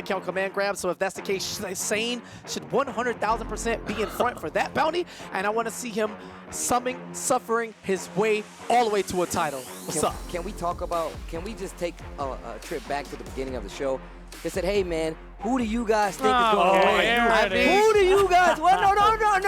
account command grab, so if that's the case, Saiyne should 100,000% be in front for that bounty, and I want to see him suffering his way all the way to a title. What's up? Can we talk about, can we just take a trip back to the beginning of the show? They said, hey man, who do you guys think is going to win? Who do you guys, well, no.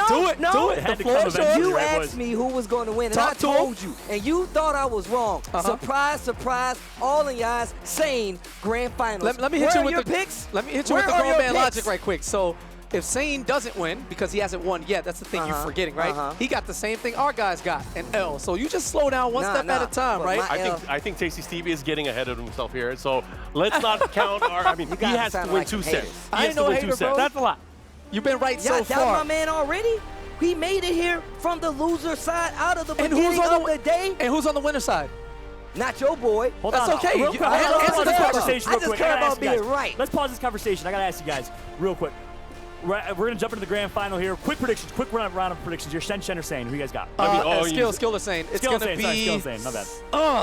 Do it. The floor is yours. You asked me who was going to win, and I told you, and you thought I was wrong. Surprise, surprise, all in your eyes, Saiyne grand finals. Let me hit you with your the picks. Let me hit you with the grown man logic right quick. So if Saiyne doesn't win, because he hasn't won yet, that's the thing you're forgetting, right? He got the same thing our guys got, an L. So you just slow down one step at a time, right? I think Tasty Steve is getting ahead of himself here. So let's not count our, I mean, he has to win 2 sets. I ain't no hater, bro. That's a lot. You've been right so far. That's my man already. He made it here from the loser side out of the beginning of the day. And who's on the winner side? Not your boy. Hold That's on. okay. Real quick, Answer the question. I just care about being right. Let's pause this conversation. I got to ask you guys real quick. We're going to jump into the grand final here. Quick predictions, quick round of predictions here. Shen or Saiyne, who you guys got? Skill or Saiyne. It's going to be... Skill Saiyne, my bad.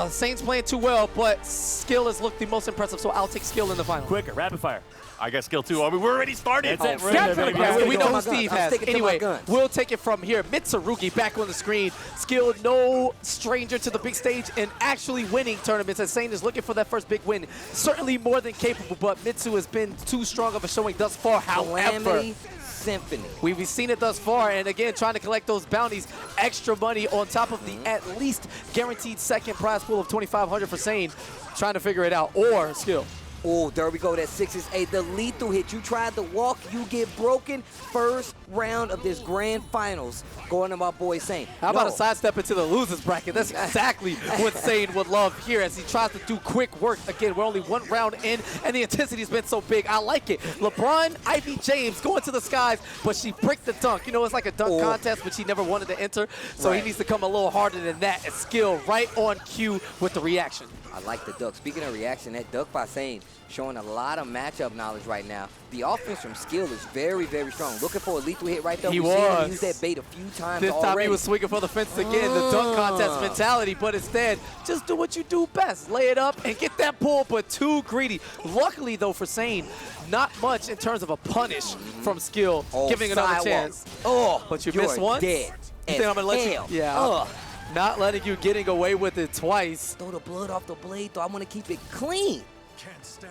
Saiyne's playing too well, but Skill has looked the most impressive, so I'll take Skill in the final. Quicker, rapid fire. I got Skill too. I mean, we're already started. That's Yeah, we know who Steve has. Anyway, we'll take it from here. Mitsurugi back on the screen. Skill, no stranger to the big stage and actually winning tournaments. As Saiyne is looking for that first big win. Certainly more than capable, but Mitsu has been too strong of a showing thus far. However, Symphony. we've seen it thus far, and again, trying to collect those bounties, extra money on top of the at least guaranteed second prize pool of $2,500 for Saiyne, trying to figure it out, or Skill. Oh, there we go. That 6-8. The lethal hit. You tried to walk, you get broken. First round of this grand finals going to my boy Saiyne. How about a sidestep into the losers bracket? That's exactly what Saiyne would love here as he tries to do quick work. Again, we're only 1 round in, and the intensity's been so big. I like it. LeBron, Ivy James going to the skies, but she bricked the dunk. You know, it's like a dunk contest, which he never wanted to enter, so he needs to come a little harder than that. And Skill right on cue with the reaction. I like the duck. Speaking of reaction, that duck by Saiyne showing a lot of matchup knowledge right now. The offense from Skill is very, very strong. Looking for a lethal hit right there. He We've seen him was. use that bait a few times This already. time he was swinging for the fence again, the dunk contest mentality, but instead, just do what you do best. Lay it up and get that pull, but too greedy. Luckily, though, for Saiyne, not much in terms of a punish from Skill, giving another chance. But you missed once? Dead. You think I'm going to let you? Yeah. Not letting you getting away with it twice. Throw the blood off the blade, though. I want to keep it clean. Can't stand.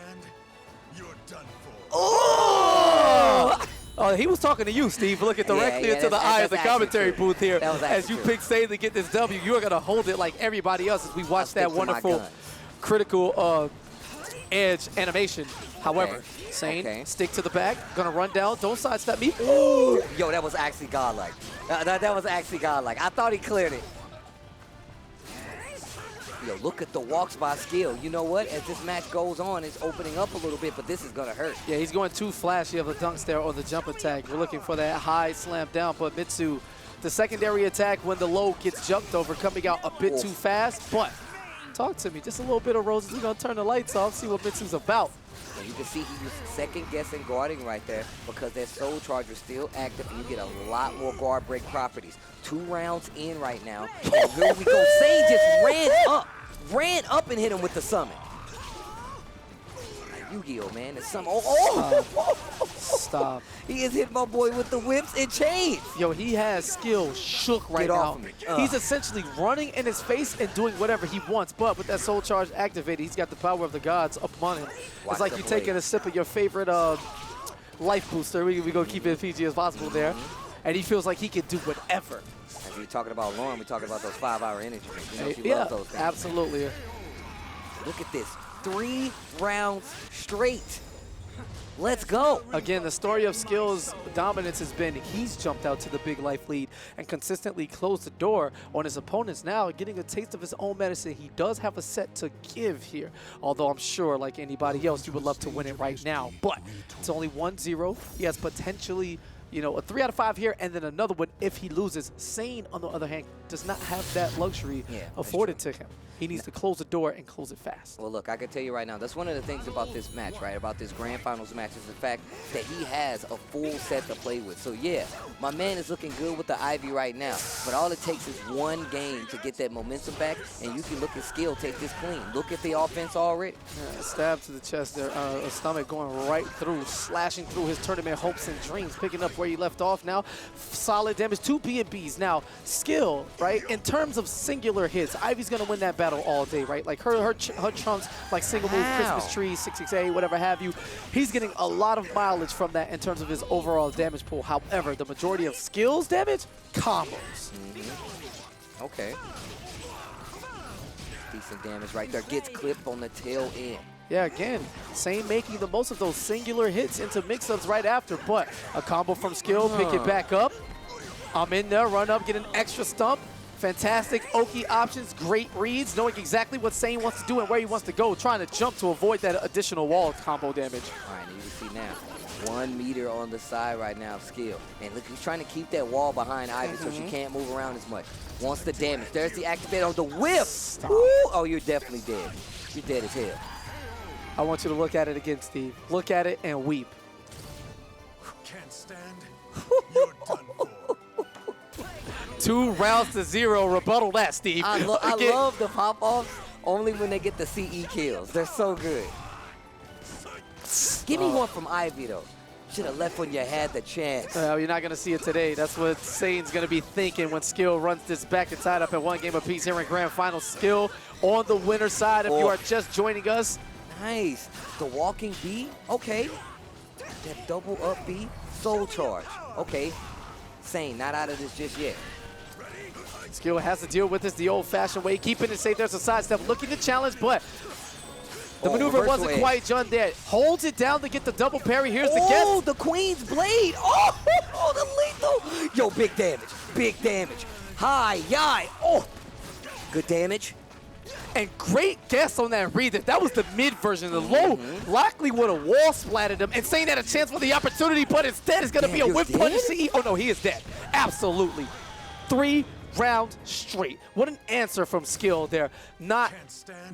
You're done for. Oh, he was talking to you, Steve. Looking directly into the eye of the commentary booth here. As you pick Saiyne to get this W, you are going to hold it like everybody else as we watch that wonderful critical edge animation. However, Saiyne, stick to the back. Gonna run down. Don't sidestep me. Ooh. Yo, that was actually godlike. That was actually godlike. I thought he cleared it. Yo, look at the walks by Skill. You know what? As this match goes on, it's opening up a little bit, but this is going to hurt. Yeah, he's going too flashy of the dunks there on the jump attack. We're looking for that high slam down, but Mitsu, the secondary attack when the low gets jumped over, coming out a bit too fast. But talk to me. Just a little bit of roses. We're going to turn the lights off, see what Mitsu's about. And you can see he was second-guessing guarding right there because that Soul Charger is still active, and you get a lot more guard break properties. 2 rounds in right now. And here we go. Saiyne just ran up and hit him with the summon. Yu-Gi-Oh, man. The summon. Stop. He is hitting my boy with the whips and chains. Yo, he has Skill shook right now. He's essentially running in his face and doing whatever he wants, but with that Soul Charge activated, he's got the power of the gods up on him. It's like you taking a sip of your favorite life booster. We go keep it as PG as possible there. And he feels like he can do whatever. As we were talking about Lauren, we talking about those 5-hour energy drinks. You know, she loves those things. Absolutely. Look at this. 3 rounds straight. Let's go. Again, the story of Skill's dominance has been he's jumped out to the big life lead and consistently closed the door on his opponents. Now getting a taste of his own medicine, he does have a set to give here. Although I'm sure, like anybody else, you would love to win it right now. But it's only 1-0. He has potentially, you know, a 3 out of 5 here and then another one if he loses. Saiyne, on the other hand, does not have that luxury afforded to him. He needs to close the door and close it fast. Well, look, I can tell you right now, that's one of the things about this match, right? About this Grand Finals match is the fact that he has a full set to play with. So, yeah, my man is looking good with the Ivy right now. But all it takes is one game to get that momentum back, and you can look at Skyll take this clean. Look at the offense already. Yeah, stab to the chest there, a stomach going right through, slashing through his tournament hopes and dreams, picking up where he left off now. Solid damage, 2 B&Bs. Now, Skyll, right, in terms of singular hits, Ivy's going to win that battle all day, right? Like her chunks, like single move, Christmas tree, 668, whatever have you. He's getting a lot of mileage from that in terms of his overall damage pool. However, the majority of Skyll's damage, combos. Okay. Decent damage right there. Gets clipped on the tail end. Yeah, again, Saiyne making the most of those singular hits into mix-ups right after, but a combo from Skyll, pick it back up. I'm in there, run up, get an extra stump. Fantastic Oki options, great reads, knowing exactly what Saiyne wants to do and where he wants to go, trying to jump to avoid that additional wall combo damage. All right, you can see now, 1 meter on the side right now of Skyll. And look, he's trying to keep that wall behind Ivy so she can't move around as much. Wants the damage. There's the activate on the whip. Oh, you're definitely dead. You're dead as hell. I want you to look at it again, Steve. Look at it and weep. Can't stand. You're done for. 2 rounds to 0. Rebuttal that, Steve. I love the pop-offs only when they get the CE kills. They're so good. Give me one from Ivy, though. Should have left when you had the chance. You're not going to see it today. That's what Saiyne's going to be thinking when Skyll runs this back and tied up at 1 game apiece here in Grand Final. Skyll on the winner's side if you are just joining us. Nice. The walking B. Okay. That double up B. Soul charge. Okay. Saiyne not out of this just yet. Skyll has to deal with this the old-fashioned way, keeping it safe. There's a sidestep, looking to challenge, but the maneuver wasn't quite done there. Holds it down to get the double parry. Here's the guess. Oh, the Queen's Blade. Oh, the lethal. Yo, big damage. Big damage. Hi, yai. Oh, good damage. And great guess on that read. That was the mid version. The low likely would have wall splattered him. And Saiyne had a chance for the opportunity, but instead it's going to be a whip punish CE. Oh, no, he is dead. Absolutely. 3 rounds straight. What an answer from Skyll there. Not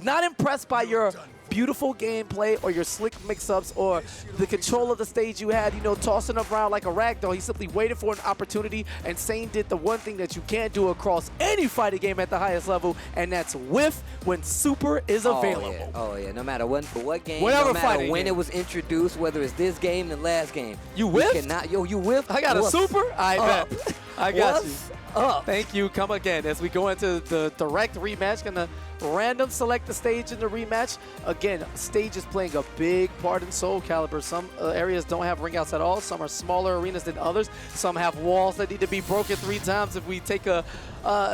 impressed by your beautiful gameplay or your slick mix-ups or the control of the stage you had, you know, tossing him around like a ragdoll. He simply waited for an opportunity, and Saiyne did the one thing that you can't do across any fighting game at the highest level, and that's whiff when super is available. Oh, yeah. No matter what game, whatever no matter when game. It was introduced, whether it's this game and last game. You whiffed? You whiffed. I got a super? I bet. I got you. Up. Thank you. Come again as we go into the direct rematch. Gonna random select the stage in the rematch. Again, stage is playing a big part in Soulcalibur. Some areas don't have ring outs at all. Some are smaller arenas than others. Some have walls that need to be broken 3 times if we take a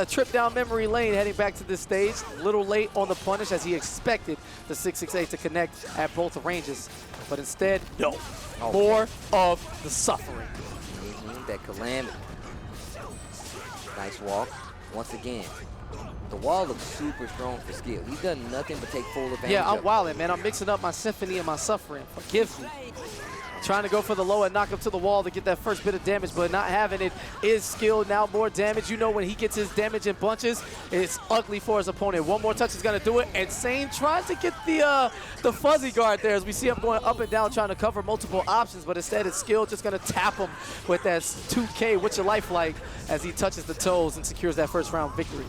trip down memory lane heading back to this stage. A little late on the punish as he expected the 668 to connect at both ranges. But instead, no. Okay. More of the suffering. That calamity. Nice walk. Once again, the wall looks super strong for Skyll. He's done nothing but take full advantage. Yeah, I'm wilding, man. I'm mixing up my symphony and my suffering. Forgive me. Trying to go for the low and knock him to the wall to get that first bit of damage, but not having it. Is Skyll now more damage? You know when he gets his damage in bunches, it's ugly for his opponent. One more touch is going to do it, and Saiyne tries to get the fuzzy guard there as we see him going up and down trying to cover multiple options, but instead it's Skyll just going to tap him with that 2K, what's your life like, as he touches the toes and secures that first round victory.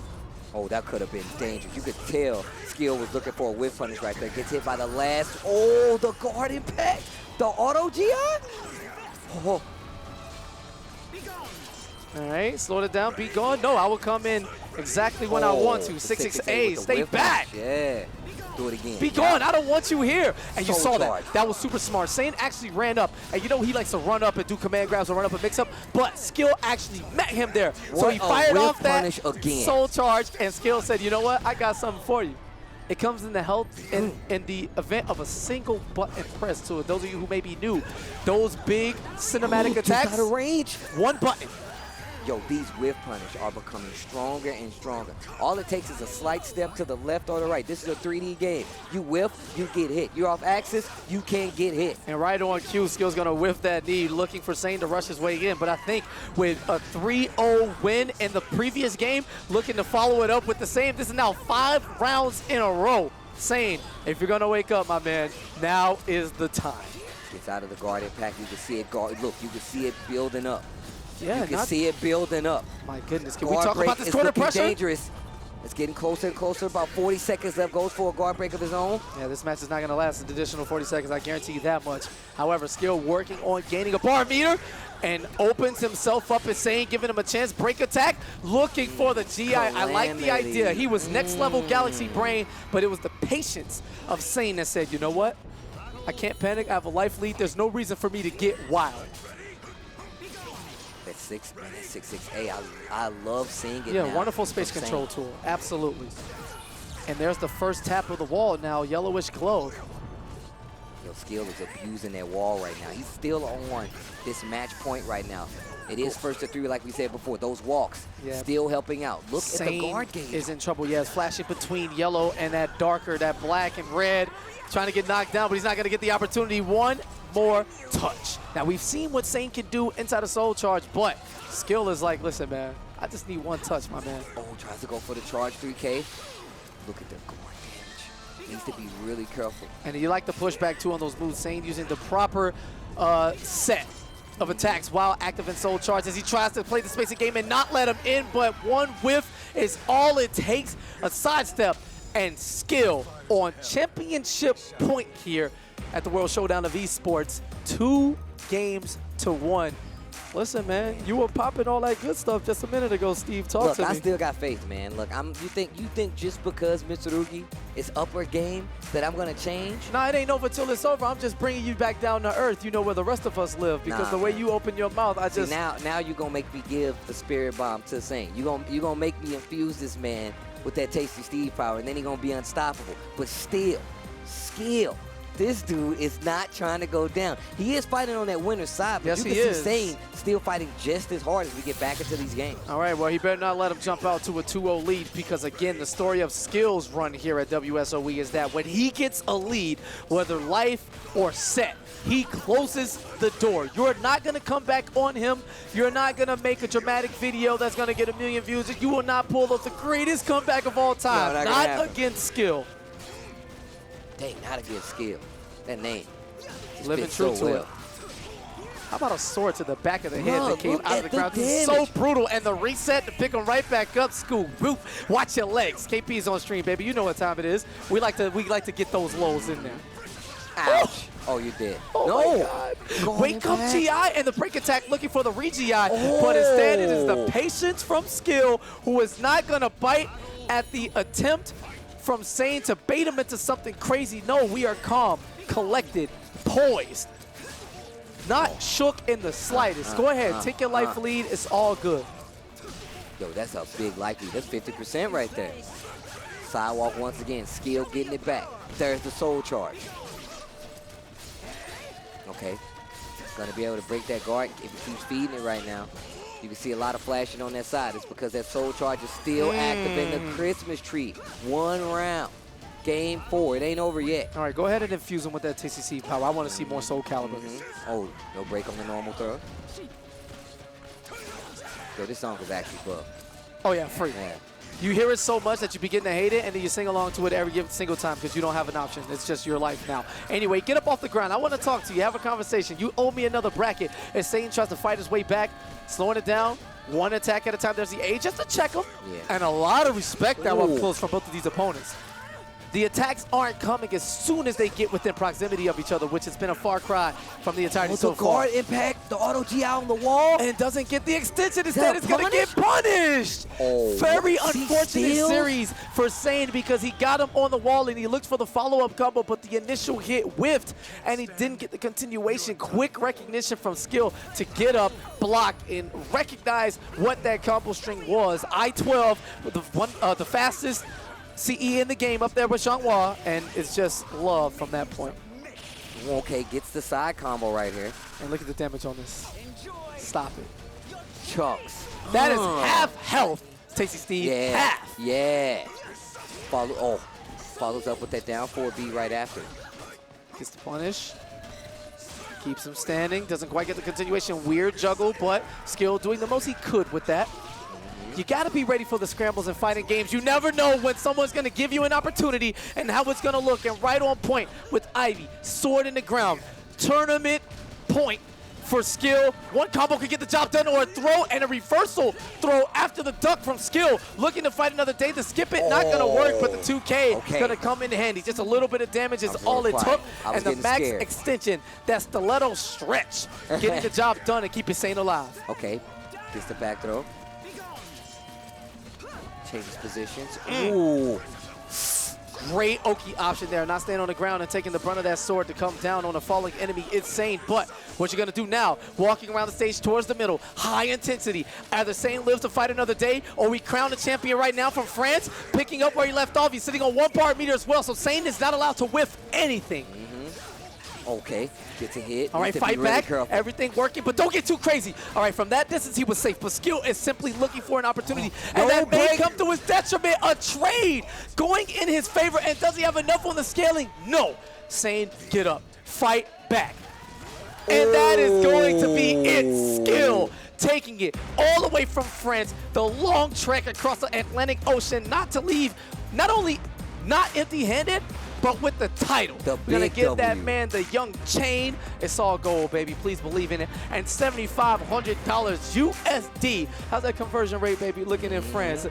Oh, that could have been dangerous. You could tell Skyll was looking for a whip punish right there. Gets hit by the last. Oh, the guard impact. The auto GI? Oh. All right, slow it down, be gone. No, I will come in exactly when I want to. 668, stay back. Yeah, do it again. Be gone, I don't want you here. And you saw charge. that. That was super smart. Saiyne actually ran up, and you know he likes to run up and do command grabs or run up and mix up, but Skyll actually met him there. So he fired off that soul charge, and Skyll said, you know what, I got something for you. It comes in the health in the event of a single button press. So those of you who may be new, those big cinematic attacks, out of range. 1 button. Yo, these whiff punish are becoming stronger and stronger. All it takes is a slight step to the left or the right. This is a 3D game. You whiff, you get hit. You're off axis, you can't get hit. And right on cue, Skill's going to whiff that knee, looking for Saiyne to rush his way in. But I think with a 3-0 win in the previous game, looking to follow it up with the same, this is now 5 rounds in a row. Saiyne, if you're going to wake up, my man, now is the time. Gets out of the guard impact. You can see it guard. Look, you can see it building up. Yeah, you can see it building up. My goodness, can we Guard talk break about this is corner looking pressure? dangerous. It's getting closer and closer. About 40 seconds left. Goes for a guard break of his own. Yeah, this match is not going to last an additional 40 seconds. I guarantee you that much. However, Skyll working on gaining a bar meter and opens himself up as Saiyne, giving him a chance. Break attack, looking for the GI. I like the idea. He was next level Galaxy Brain, but it was the patience of Saiyne that said, you know what? I can't panic. I have a life lead. There's no reason for me to get wild. That 666A, I love seeing it. Yeah, now wonderful space from control Saiyne. tool. Absolutely. And there's the first tap of the wall now, yellowish glow. Yo, Skyll is abusing that wall right now. He's still on this match point right now. It is first to 3, like we said before. Those walks still helping out. Look at the guard gauge. Is in trouble. Yeah, it's flashing between yellow and that darker, that black and red. Trying to get knocked down, but he's not going to get the opportunity. One more touch. Now, we've seen what Saiyne can do inside a Soul Charge, but Skyll is like, listen, man, I just need one touch, my man. Oh, tries to go for the charge 3K. Look at the guard damage. Needs to be really careful. And you like the pushback, too, on those moves. Saiyne using the proper set of attacks while active in Soul Charge as he tries to play the spacing game and not let him in, but one whiff is all it takes. A sidestep and Skyll on championship point here at the World Showdown of Esports. 2 games to 1. Listen, man, you were popping all that good stuff just a minute ago, Steve. Talk to me. Look, I still got faith, man. Look, you think just because Mitsurugi is upper game that I'm gonna change? Nah, it ain't over till it's over. I'm just bringing you back down to earth. You know where the rest of us live because the way you open your mouth, I just... See, now you're gonna make me give the spirit bomb to Saiyne. You gonna make me infuse this man with that tasty Steve power, and then he's gonna be unstoppable. But still, Skyll, this dude is not trying to go down. He is fighting on that winner's side, but Yes, you he can is. see Saiyne still fighting just as hard as we get back into these games. All right, well, he better not let him jump out to a 2-0 lead because, again, the story of Skyll's run here at WSOE is that when he gets a lead, whether life or set, he closes the door. You're not going to come back on him. You're not going to make a dramatic video that's going to get 1 million views. You will not pull off the greatest comeback of all time. No, not against Skyll. Dang, not against Skyll. That name. just Living fits true so to well. it. How about a sword to the back of the head that Look, came look out of at the ground? the This is so damage. brutal. And the reset to pick him right back up. Scoop, roof. Watch your legs. KP's on stream, baby. You know what time it is. We like to get those lows in there. Ouch. Oh, you did. Oh no. my God. Going Wake up back. GI and the break attack looking for the re-GI. But instead it is the patience from Skyll who is not going to bite at the attempt from Saiyne to bait him into something crazy. No, we are calm, collected, poised. Not shook in the slightest. Go ahead, take your life lead. It's all good. Yo, that's a big likely. That's 50% right there. Sidewalk once again. Skyll getting it back. There's the soul charge. Okay. Gonna be able to break that guard if he keeps feeding it right now. You can see a lot of flashing on that side. It's because that soul charge is still active in the Christmas tree. 1 round. Game 4. It ain't over yet. All right, go ahead and infuse him with that TCC power. I want to see more Soulcalibur. Oh, no break on the normal throw. Yo, this song is actually buff. Oh, yeah, free. Yeah. You hear it so much that you begin to hate it, and then you sing along to it every single time because you don't have an option. It's just your life now. Anyway, get up off the ground. I want to talk to you, have a conversation. You owe me another bracket. As Saiyne tries to fight his way back, slowing it down, 1 attack at a time. There's the A just to check him. Yeah. And a lot of respect that Ooh. up close from both of these opponents. The attacks aren't coming as soon as they get within proximity of each other, which has been a far cry from the entirety so the far. guard impact, the auto GI on the wall. And doesn't get the extension. Instead, that it's going to get punished. Oh, Very what? He unfortunate still- series for Saiyne because he got him on the wall and he looked for the follow-up combo, but the initial hit whiffed and he didn't get the continuation. Quick recognition from Skyll to get up, block, and recognize what that combo string was. I-12, the fastest CE in the game up there with Xianghua, and it's just love from that point. Okay, gets the side combo right here. And look at the damage on this. Stop it. chunks. That is half health, Tasty Steve. Yeah. Half. Yeah. Follows up with that down 4B right after. Gets the punish. Keeps him standing. Doesn't quite get the continuation. Weird juggle, but Skyll doing the most he could with that. You got to be ready for the scrambles and fighting games. You never know when someone's going to give you an opportunity and how it's going to look. And right on point with Ivy. Sword in the ground. Tournament point for Skyll. One combo could get the job done, or a throw and a reversal throw after the duck from Skyll. Looking to fight another day. The skip it, not going to work, but the 2K going to come in handy. Just a little bit of damage is all it took. And the max extension, that stiletto stretch, getting the job done and keeping Saiyne alive. Okay, gets the back throw. Changes positions. Ooh. Great Oki option there, not staying on the ground and taking the brunt of that sword to come down on a falling enemy. It's Saiyne, but what you're gonna do now, walking around the stage towards the middle, high intensity. Either Saiyne lives to fight another day, or we crown a champion right now from France, picking up where he left off. He's sitting on 1 bar meter as well, so Saiyne is not allowed to whiff anything. Okay, gets a hit. All right, fight back, everything working, but don't get too crazy. All right, from that distance, he was safe, but Skyll is simply looking for an opportunity, and that may come to his detriment. A trade going in his favor, and does he have enough on the scaling? No. Saiyne, get up, fight back. And that is going to be it. Skyll taking it all the way from France, the long trek across the Atlantic Ocean, not to leave, not only not empty-handed, but with the title. We're going to give that man the young chain. It's all gold, baby. Please believe in it. And $7,500 USD. How's that conversion rate, baby, looking in France?